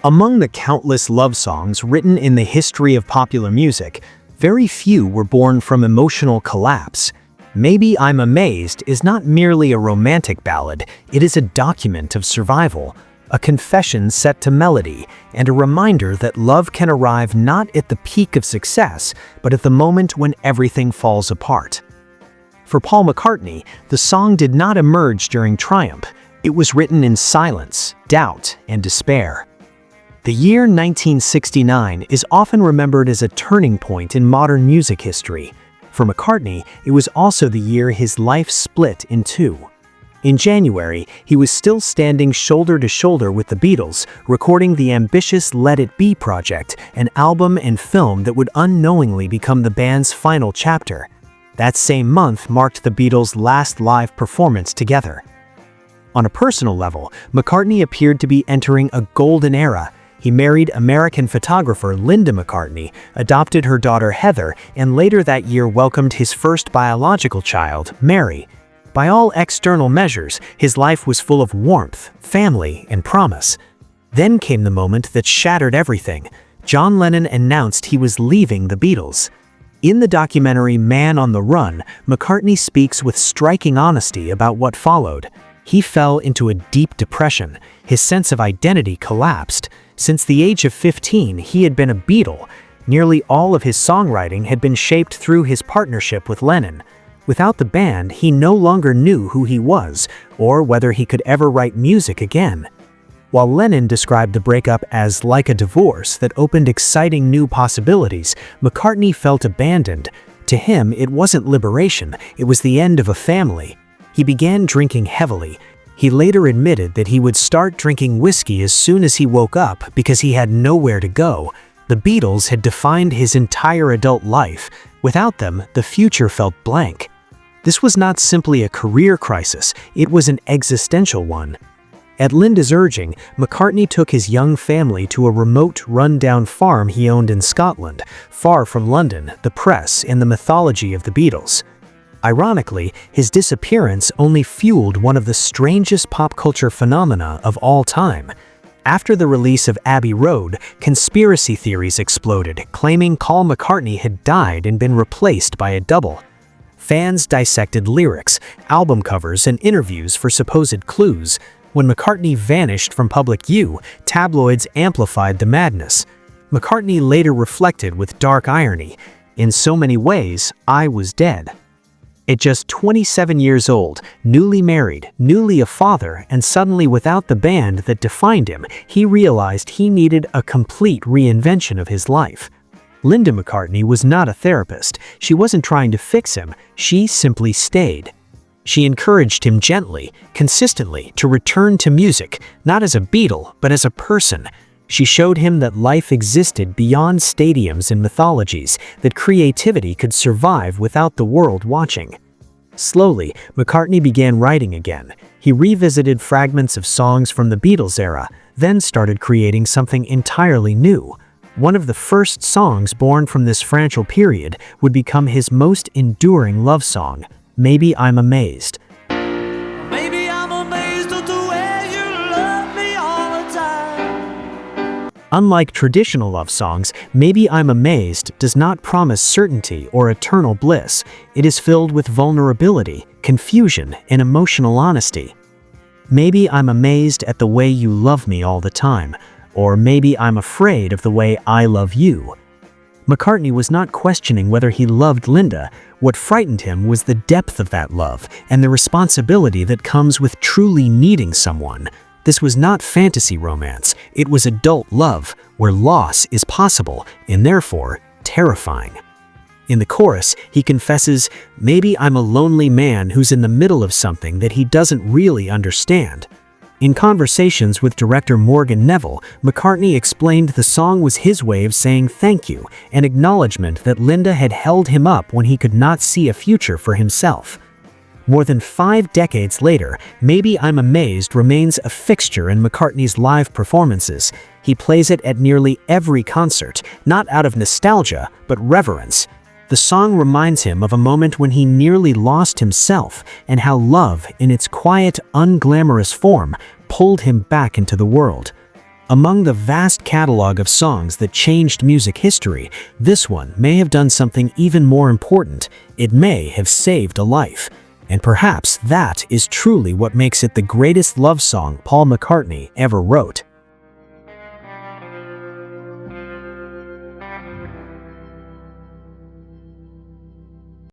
Among the countless love songs written in the history of popular music, very few were born from emotional collapse. Maybe I'm Amazed is not merely a romantic ballad, it is a document of survival, a confession set to melody, and a reminder that love can arrive not at the peak of success, but at the moment when everything falls apart. For Paul McCartney, the song did not emerge during triumph. It was written in silence, doubt, and despair. The year 1969 is often remembered as a turning point in modern music history. For McCartney, it was also the year his life split in two. In January, he was still standing shoulder to shoulder with the Beatles, recording the ambitious Let It Be project, an album and film that would unknowingly become the band's final chapter. That same month marked the Beatles' last live performance together. On a personal level, McCartney appeared to be entering a golden era. He married American photographer Linda McCartney, adopted her daughter Heather, and later that year welcomed his first biological child, Mary. By all external measures, his life was full of warmth, family, and promise. Then came the moment that shattered everything. John Lennon announced he was leaving the Beatles. In the documentary Man on the Run, McCartney speaks with striking honesty about what followed. He fell into a deep depression. His sense of identity collapsed. Since the age of 15, he had been a Beatle. Nearly all of his songwriting had been shaped through his partnership with Lennon. Without the band, he no longer knew who he was, or whether he could ever write music again. While Lennon described the breakup as like a divorce that opened exciting new possibilities, McCartney felt abandoned. To him, it wasn't liberation, it was the end of a family. He began drinking heavily. He later admitted that he would start drinking whiskey as soon as he woke up because he had nowhere to go. The Beatles had defined his entire adult life. Without them, the future felt blank. This was not simply a career crisis, it was an existential one. At Linda's urging, McCartney took his young family to a remote, run-down farm he owned in Scotland, far from London, the press, and the mythology of the Beatles. Ironically, his disappearance only fueled one of the strangest pop culture phenomena of all time. After the release of Abbey Road, conspiracy theories exploded, claiming Paul McCartney had died and been replaced by a double. Fans dissected lyrics, album covers, and interviews for supposed clues. When McCartney vanished from public view, tabloids amplified the madness. McCartney later reflected with dark irony, "In so many ways, I was dead." At just 27 years old, newly married, newly a father, and suddenly without the band that defined him, he realized he needed a complete reinvention of his life. Linda McCartney was not a therapist. She wasn't trying to fix him, she simply stayed. She encouraged him gently, consistently, to return to music, not as a Beatle, but as a person. She showed him that life existed beyond stadiums and mythologies, that creativity could survive without the world watching. Slowly, McCartney began writing again. He revisited fragments of songs from the Beatles era, then started creating something entirely new. One of the first songs born from this fragile period would become his most enduring love song, Maybe I'm Amazed. Unlike traditional love songs, Maybe I'm Amazed does not promise certainty or eternal bliss. It is filled with vulnerability, confusion, and emotional honesty. Maybe I'm amazed at the way you love me all the time, or maybe I'm afraid of the way I love you. McCartney was not questioning whether he loved Linda. What frightened him was the depth of that love and the responsibility that comes with truly needing someone. This was not fantasy romance, it was adult love, where loss is possible and therefore terrifying. In the chorus, he confesses, "Maybe I'm a lonely man who's in the middle of something that he doesn't really understand." In conversations with director Morgan Neville, McCartney explained the song was his way of saying thank you, an acknowledgement that Linda had held him up when he could not see a future for himself. More than 5 decades later, Maybe I'm Amazed remains a fixture in McCartney's live performances. He plays it at nearly every concert, not out of nostalgia, but reverence. The song reminds him of a moment when he nearly lost himself and how love, in its quiet, unglamorous form, pulled him back into the world. Among the vast catalog of songs that changed music history, this one may have done something even more important. It may have saved a life. And perhaps that is truly what makes it the greatest love song Paul McCartney ever wrote.